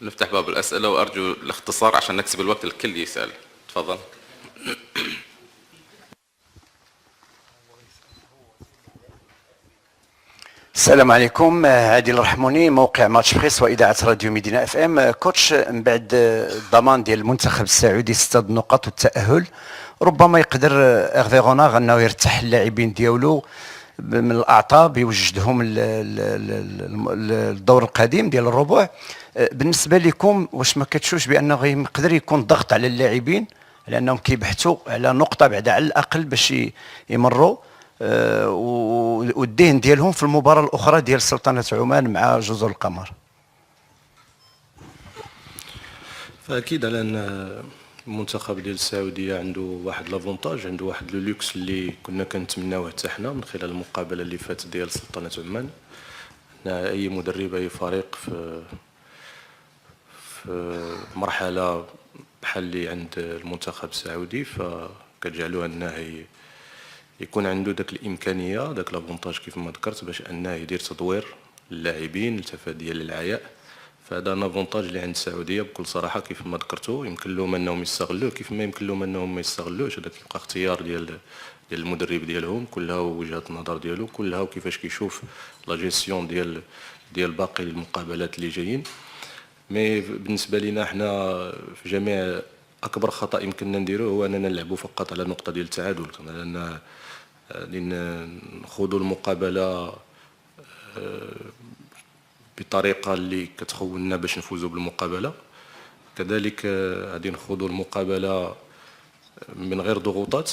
نفتح باب الأسئلة وأرجو الاختصار عشان نكسب الوقت الكل يسأل. تفضل. السلام عليكم. عادل الرحموني، موقع ماتش بريس واذاعه راديو مدينه اف ام. كوتش، من بعد الضمان ديال المنتخب السعودي 6 نقاط والتاهل، ربما يقدر اغفي غوناغ انه يرتاح اللاعبين ديالو من الاعطاب، يوجدهم الدور القديم ديال الربع. بالنسبه لكم، واش ما كتشوفش بانه يقدر يكون ضغط على اللاعبين لانهم كيبحثوا على نقطه بعد على الاقل باش يمروا والدين ديالهم في المباراه الاخرى ديال سلطنه عمان مع جزر القمر؟ فاكيد على ان المنتخب ديال السعوديه عنده واحد لافونتاج، عنده واحد لو لوكس اللي كنا كنتمناوه حتى حنا من خلال المقابله اللي فاتت ديال سلطنه عمان. اي مدرب اي فريق في مرحله بحال اللي عند المنتخب السعودي فكتجعلوه انه يكون عنده داك الامكانيه، داك لافونتاج كيف ما ذكرت، باش انه يدير تدوير للاعبين التفاديا للعياء. فهذا نافونتاج اللي عند السعوديه بكل صراحه كيف ما ذكرتوا. يمكن لهم انهم يستغلوه كيف ما يمكن لهم انهم ما يستغلوش. هذا كيبقى اختيار ديال المدرب ديالهم، كلها وجهه النظر ديالو، كلها وكيفاش كيشوف لا جيستيون ديال باقي المقابلات اللي جايين. مي بالنسبه لنا حنا في جميع اكبر خطا يمكننا نديروه هو اننا نلعبوا فقط على نقطه ديال التعادل، لان نخوضوا المقابله بطريقه اللي كتخولنا باش نفوزوا بالمقابله. كذلك غادي نخوضوا المقابله من غير ضغوطات،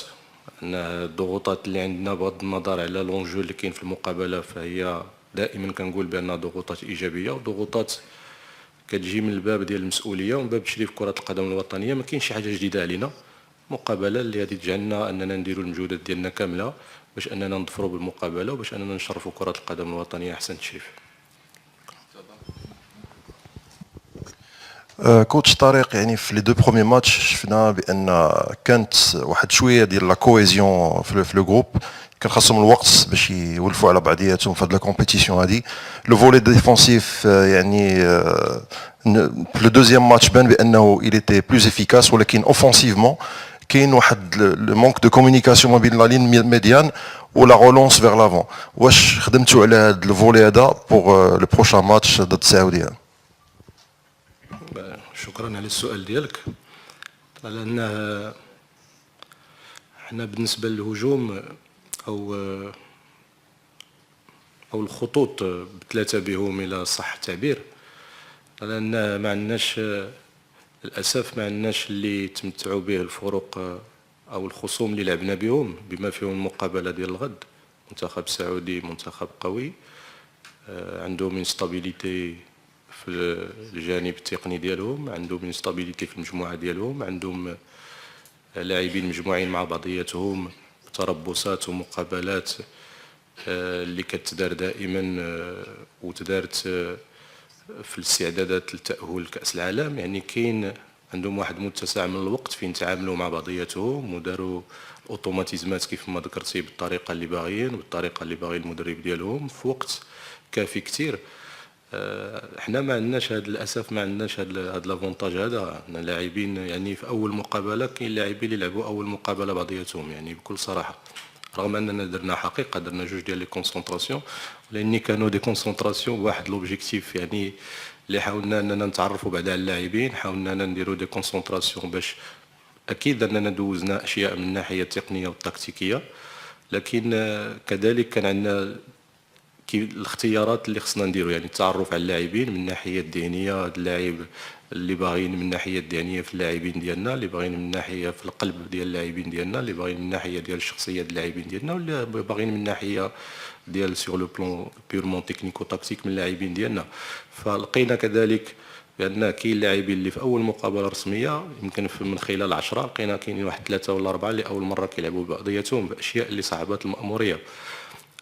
ان الضغوطات اللي عندنا بغض النظر على لونجو اللي كاين في المقابله فهي دائما كنقول بانها ضغوطات ايجابيه، وضغوطات كتجي من الباب ديال المسؤوليه ومن باب تشريف كره القدم الوطنيه. ما كاينش شي حاجه جديده علينا، مقابله اللي غادي تجعلنا اننا نديروا المجهودات ديالنا كامله باش اننا نظفروا بالمقابله وباش اننا نشرفوا كره القدم الوطنيه احسن تشريف. كوتش طارق، يعني في لي دو بروميي ماتش شفنا بان كانت واحد شويه ديال لا كوهيزيون في لو جروب، كان خاصهم الوقت باش يولفوا على بعضياتهم في هاد لا كومبيتيسيون هادي. لو فولي ديفونسيف يعني في لو دوزيام ماتش بان بانه il était plus efficace، ولكن اوفونسيفمون كاين واحد لو مونك دو كومونيكاسيون ما بين لا لين ميديان ولا رولونس فيغ لافون. واش خدمتوا على هاد الفولي هذا بوغ لو بروشان ماتش ضد السعوديه؟ شكرا على السؤال ديالك. لان حنا بالنسبه للهجوم او الخطوط بثلاثه بهم الى صح التعبير، لان ما عندناش للاسف ما عندناش اللي تمتعوا به الفرق او الخصوم اللي لعبنا بهم، بما فيهم المقابله ديال الغد. منتخب سعودي منتخب قوي، عندهم انستابيليتي في الجانب التقني ديالهم، عندهم انستابيليتي في المجموعه ديالهم، عندهم لاعبين مجموعين مع بعضياتهم، تربصات ومقابلات اللي كتدار دائما وتدارت في الاستعدادات للتأهل لكأس العالم. يعني كاين عندهم واحد متسع من الوقت فين تعاملوا مع بعضياتهم وداروا الاوتوماتيزمات كيف ما ذكرتي بالطريقه اللي باغيين وبالطريقه اللي باغي المدرب ديالهم في وقت كافي كثير. احنا ما عندناش هذا للاسف، ما عندناش هذا لافونتاج هذا. لاعبين يعني في اول مقابله كاين لاعبين اللي لعبوا اول مقابله بعضياتهم، يعني بكل صراحه، رغم اننا درنا حقيقه درنا جوج ديال لي كونسونطراسيون، لاني كانوا دي كونسونطراسيون بواحد لوبجيكتيف يعني اللي حاولنا اننا نتعرفوا بعدا على اللاعبين، حاولنا نديروا دي كونسونطراسيون باش اكيد اننا دوزنا اشياء من الناحيه التقنيه والتكتيكيه، لكن كذلك كان عندنا الاختيارات اللي خصنا نديرو، يعني التعرف على اللاعبين من الناحيه الذهنيه. هذا اللاعب اللي باغيين من الناحيه الذهنيه في اللاعبين ديالنا، اللي باغيين من الناحيه في القلب ديال اللاعبين ديالنا، اللي باغيين من الناحيه ديال الشخصيه ديال اللاعبين ديالنا، واللي باغيين من الناحيه ديال سور لو بلون بيورمون تكنيكو تاكتيك من اللاعبين ديالنا. فلقينا كذلك بان كاين لاعبين اللي في اول مقابله رسميه يمكن من خلال 10 لقينا كاينين واحد 3 ولا 4 اللي اول مره كيلعبوا بعضياتهم باشياء اللي صعبات الماموريه.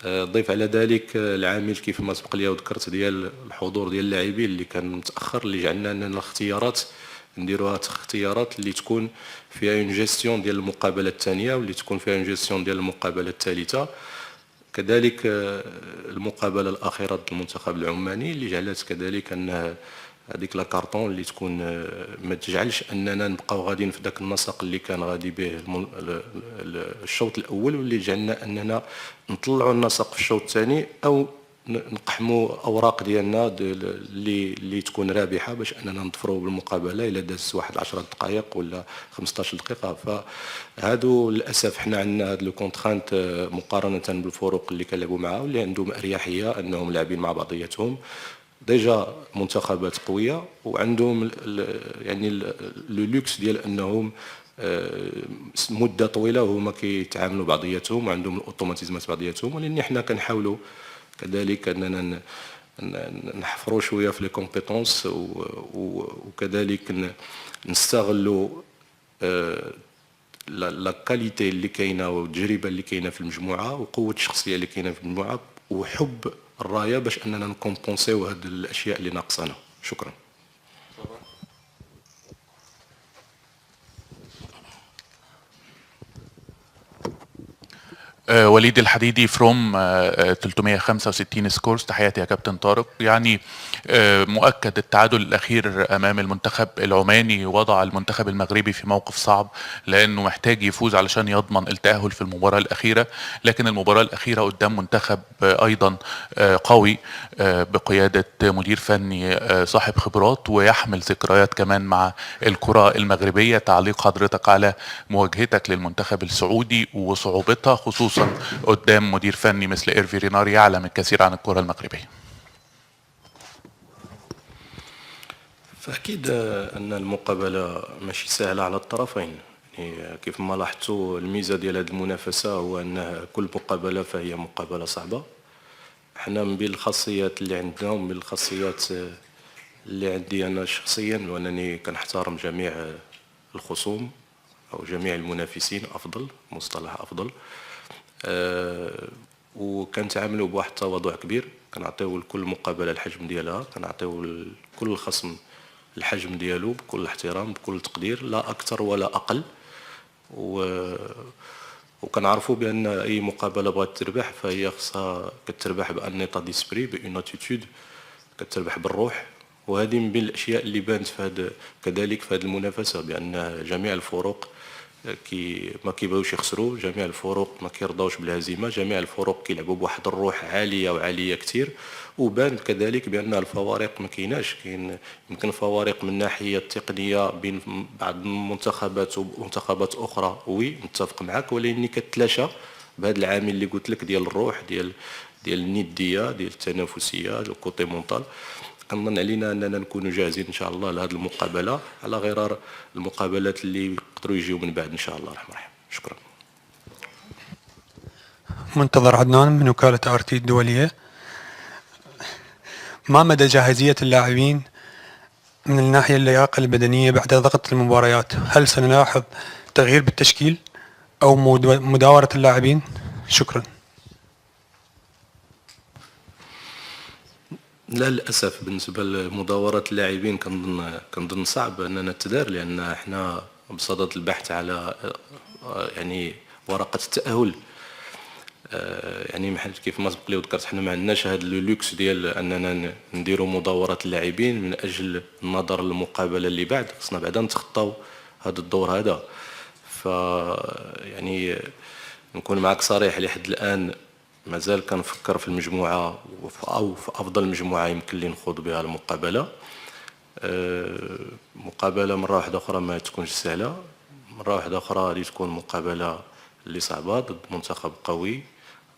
ضيف على ذلك العامل كيف ما سبق لي وذكرت ديال الحضور ديال اللاعبين اللي كان متاخر، اللي جعلنا اننا الاختيارات نديروها اختيارات اللي تكون فيها اون جيستيون ديال المقابله الثانيه واللي تكون فيها اون جيستيون ديال المقابله الثالثه. كذلك المقابله الاخيره ضد المنتخب العماني اللي جعلت كذلك انه هذيك لا كارطون اللي تكون ما تجعلش اننا نبقاو غاديين في ذاك النسق اللي كان غادي به الشوط الاول، واللي جعلنا اننا نطلعوا النسق في الشوط الثاني او نقحموا اوراق ديالنا اللي تكون رابحه باش اننا نظفروا بالمقابله الى داز واحد 10 دقائق ولا 15 دقيقه. فهادو للاسف حنا عندنا هاد لو كونترانت مقارنه بالفرق اللي كنلعبوا معها واللي عندهم اريحيه انهم لاعبين مع بعضياتهم ديجا منتخبات قويه، وعندهم يعني لو لوكس ديال انهم مده طويله وهما كيتعاملوا بعضياتهم وعندهم الاوتوماتيزمات بعضياتهم، ولكن حنا كنحاولوا كذلك اننا نحفروا شويه في لي كومبيتونس وكذلك نستغلوا لا كاليتي اللي كاينه والتجربه اللي كاينه في المجموعه وقوه الشخصيه اللي كاينه في المجموعه وحب الرايه باش اننا نكومبونسيو هاد الاشياء اللي ناقصانا. شكرا. وليد الحديدي فروم 365 سكورز. تحياتي يا كابتن طارق. يعني مؤكد التعادل الاخير امام المنتخب العماني وضع المنتخب المغربي في موقف صعب، لانه محتاج يفوز علشان يضمن التاهل في المباراه الاخيره، لكن المباراه الاخيره قدام منتخب ايضا قوي بقياده مدير فني صاحب خبرات ويحمل ذكريات كمان مع الكره المغربيه. تعليق حضرتك على مواجهتك للمنتخب السعودي وصعوبتها خصوصا قدام مدير فني مثل إيرفي رينار يعلم الكثير عن الكرة المغربية؟ فأكيد أن المقابلة ماشي سهلة على الطرفين. يعني كيف ما لاحظتوا الميزة ديال هذه المنافسة هو أن كل مقابلة فهي مقابلة صعبة. احنا من بين الخاصيات اللي عندنا ومن بين الخاصيات اللي عندي أنا شخصيا، وأنني كنحترم جميع الخصوم أو جميع المنافسين، أفضل مصطلح أفضل، وكنتعاملوا بواحد التواضع كبير. كنعطيو لكل مقابله الحجم ديالها، كنعطيو لكل الخصم الحجم ديالو بكل احترام بكل تقدير، لا اكثر ولا اقل. وكنعرفوا بان اي مقابله بغات تربح فهي خصها كتربح بان ايطا ديسبري بان اتيتود، كتربح بالروح. وهذه من بين الاشياء اللي بانت في هذا كذلك في هذه المنافسه، بان جميع الفرق ما كيبغيوش يخسروا، جميع الفرق ما كيرضاوش بالهزيمه، جميع الفرق كيلعبوا بواحد الروح عاليه وعاليه كثير. وبان كذلك بان الفوارق ما كايناش، كاين يمكن فوارق من الناحيه التقنيه بين بعض المنتخبات ومنتخبات اخرى، وي متفق معك، ولكن كتلاشى بهذا العامل اللي قلت لك ديال الروح، ديال النديه، ديال التنافسيه، لو كوتي مونطال. كنظن علينا اننا نكونوا جاهزين ان شاء الله لهذه المقابله على غرار المقابلات اللي يقدروا يجيو من بعد ان شاء الله الرحمن الرحيم. شكرا. منتظر عدنان من وكالة RT الدولية. ما مدى جاهزية اللاعبين من الناحية اللياقة البدنية بعد ضغط المباريات؟ هل سنلاحظ تغيير بالتشكيل أو مداورة اللاعبين؟ شكرا. لا للاسف بالنسبه لمداوره اللاعبين كنظن صعب اننا نتدار، لان احنا بصدد البحث على يعني ورقه التاهل. يعني كيف ما سبق لي وذكرت حنا ما عندناش هذا اللوكس ديال اننا نديروا مداوره اللاعبين من اجل النظر للمقابله اللي بعد. خصنا بعدا نتخطاو هذا الدور هذا. ف يعني نكون معك صريح، لحد الان مازال كنفكر في المجموعه او في افضل مجموعه يمكن لي نخوض بها المقابله. مقابله مره واحده اخرى ما تكونش سهله، مره واحده اخرى غادي تكون مقابله اللي صعبه ضد منتخب قوي،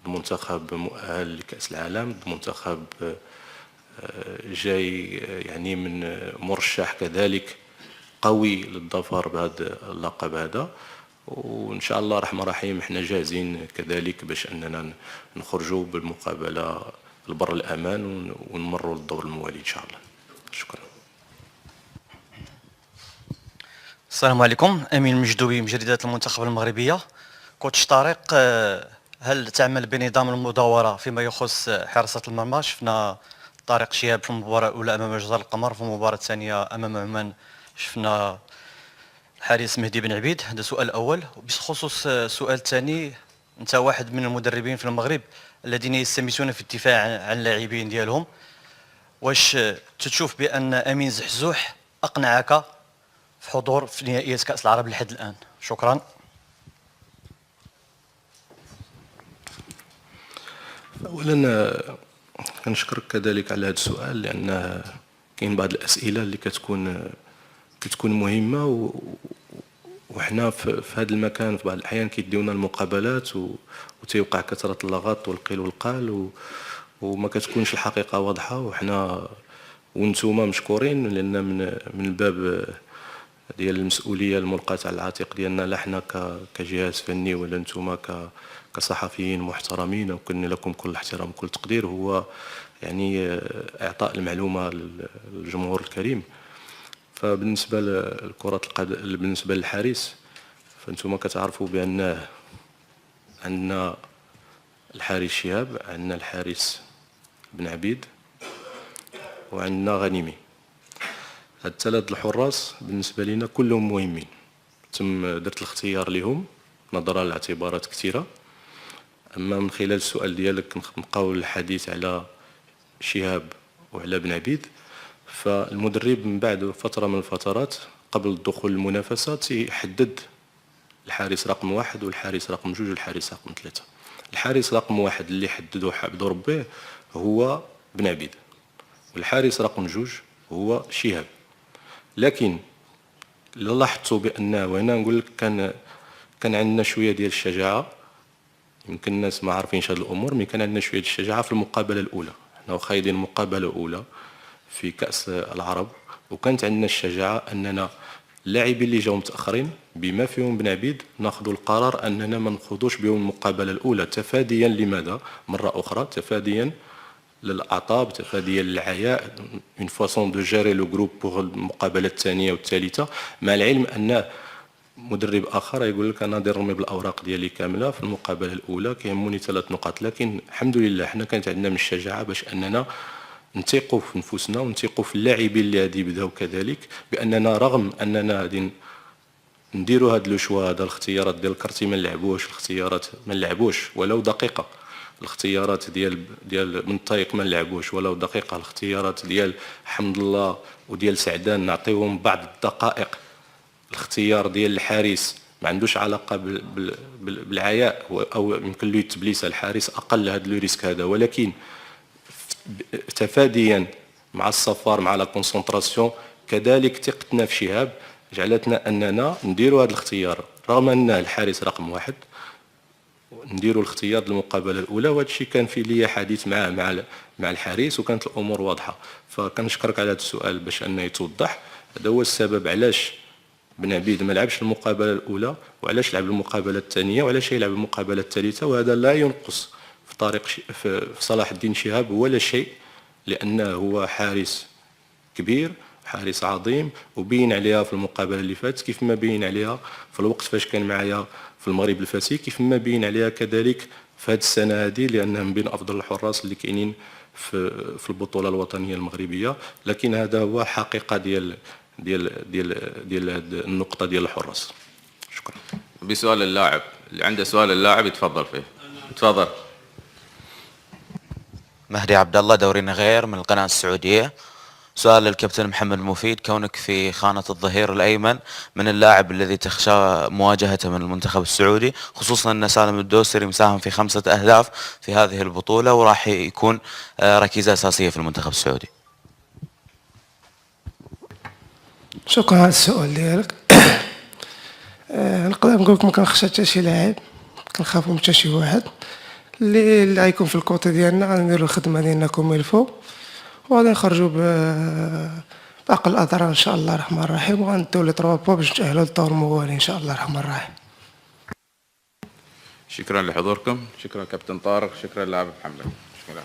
ضد منتخب مؤهل لكاس العالم، ضد منتخب جاي يعني من مرشح كذلك قوي للظفر بهذا اللقب هذا. وان شاء الله الرحمن الرحيم احنا جاهزين كذلك باش اننا نخرجوا بالمقابله البر الامان ونمروا للدور الموالي ان شاء الله. شكرا. السلام عليكم. امين المجدوبي من جريده المنتخب المغربيه. كوتش طارق، هل تعمل بنظام المداوره فيما يخص حراسه المرمى؟ شفنا طارق شهاب في المباراه الاولى امام جزر القمر، في المباراه الثانيه امام عمان شفنا الحارس مهدي بن عبيد. هذا سؤال الاول. بخصوص السؤال الثاني، انت واحد من المدربين في المغرب الذين يستميتون في الدفاع عن اللاعبين ديالهم، واش تشوف بان امين زحزوح اقنعك في حضور في نهائيات كاس العرب لحد الان؟ شكرا. اولا كنشكرك كذلك على هذا السؤال، لان كاين بعض الاسئله اللي كتكون مهمه، وحنا في هذا المكان في بعض الاحيان كيديونا المقابلات وتيوقع كثره اللغط والقيل والقال وما كتكونش الحقيقه واضحه، وحنا وانتوما مشكورين، لان من الباب ديال المسؤوليه الملقاه على العاتق ديالنا، لا حنا كجهاز فني ولا نتوما كصحفيين محترمين، وكن لكم كل احترام وكل تقدير، هو يعني اعطاء المعلومه للجمهور الكريم. فبالنسبه لكره القدم، بالنسبه للحارس، فانتم كتعرفوا بان عندنا الحارس شهاب، عندنا الحارس بن عبيد، وعندنا غنيمي. هاد الثلاث الحراس بالنسبه لنا كلهم مهمين، تم درت الاختيار لهم نظرا لاعتبارات كثيره. اما من خلال السؤال ديالك نبقاو الحديث على شهاب وعلى بن عبيد، فالمدرب من بعد فتره من الفترات قبل الدخول للمنافسه يحدد الحارس رقم 1 والحارس رقم 2 والحارس رقم 3. الحارس رقم 1 اللي حددوه حدوا ربيه هو بن عبيد، والحارس رقم 2 هو شهاب. لكن لاحظتوا بانه، وهنا نقول لك كان عندنا شويه ديال الشجاعه، يمكن الناس ما عارفينش هذه الامور، مي كان عندنا شويه ديال الشجاعه في المقابله الاولى. حنا خايدين المقابله الاولى في كاس العرب، وكانت عندنا الشجاعه اننا اللاعبين اللي جاوا متاخرين بما فيهم بن عبيد ناخذوا القرار اننا ما نخوضوش بهم المقابله الاولى، تفاديا لماذا؟ مره اخرى تفاديا للاعطاب، تفاديا للعياء، اون فاصون دو جيري لو جروب بوغ المقابله الثانيه والثالثه، مع العلم ان مدرب اخر يقول لك انا ندير رمي بالاوراق ديالي كامله في المقابله الاولى كيهموني 3 نقاط. لكن الحمد لله حنا كانت عندنا من الشجاعه باش اننا نثيقوا في نفوسنا ونثيقوا في اللاعبين اللي غادي يبداو كذلك، باننا رغم اننا غادي نديروا هذا لو شوا، هذا الاختيارات ديال الكرتي ما نلعبوش، الاختيارات ما نلعبوش ولو دقيقه، الاختيارات ديال من طايق ما نلعبوش ولو دقيقه، الاختيارات ديال حمد الله وديال سعدان نعطيهم بعض الدقائق، الاختيار ديال الحارس ما عندوش علاقه بالعياء او يمكن له يتبليس الحارس اقل هذا لو ريسك هذا، ولكن تفاديا مع السفر مع لا كونسونطراسيون كذلك ثقتنا في شهاب جعلتنا اننا نديروا هذا الاختيار رغم ان الحارس رقم 1 نديروا الاختيار للمقابله الاولى. وهذا الشيء كان في لي حديث مع الحارس وكانت الامور واضحه. فكنشكرك على هذا السؤال باش انه يتوضح. هذا هو السبب علاش بن عبيد ما لعبش المقابله الاولى وعلاش لعب المقابله الثانيه وعلاش يلعب المقابله الثالثه، وهذا لا ينقص في طريق في صلاح الدين شهاب ولا شيء، لانه هو حارس كبير، حارس عظيم، وبين عليها في المقابله اللي فاتت كيف ما بين عليها في الوقت فاش كان معايا في المغرب الفاسي، كيف ما بين عليها كذلك في هذه السنه هذه، لانه من بين افضل الحراس اللي كاينين في البطوله الوطنيه المغربيه. لكن هذا هو حقيقه ديال النقطه ديال الحراس. شكرا. بسؤال اللاعب اللي عنده سؤال اللاعب يتفضل فيه. تفضل. مهدي عبد الله، دوري غير من القناة السعودية. سؤال للكابتن محمد مفيد، كونك في خانة الظهير الأيمن، من اللاعب الذي تخشى مواجهته من المنتخب السعودي، خصوصا أن سالم الدوسري مساهم في 5 أهداف في هذه البطولة وراح يكون ركيزة أساسية في المنتخب السعودي؟ شكرا على السؤال ديالك. نقدر نقول لك ما كنخشى حتى شي لاعب، كنخافو من حتى شي واحد. اللي غيكون في الكوطي ديالنا غنديرو الخدمه ديالنا كوم يلفو، وغادي نخرجوا باقل الاضرار ان شاء الله الرحمن الرحيم، وغنديو لي 3 بوا باش نتاهلوا للدور الموالي ان شاء الله الرحمن الرحيم. شكرا لحضوركم، شكرا كابتن طارق، شكرا لاعب محمد. شكرا.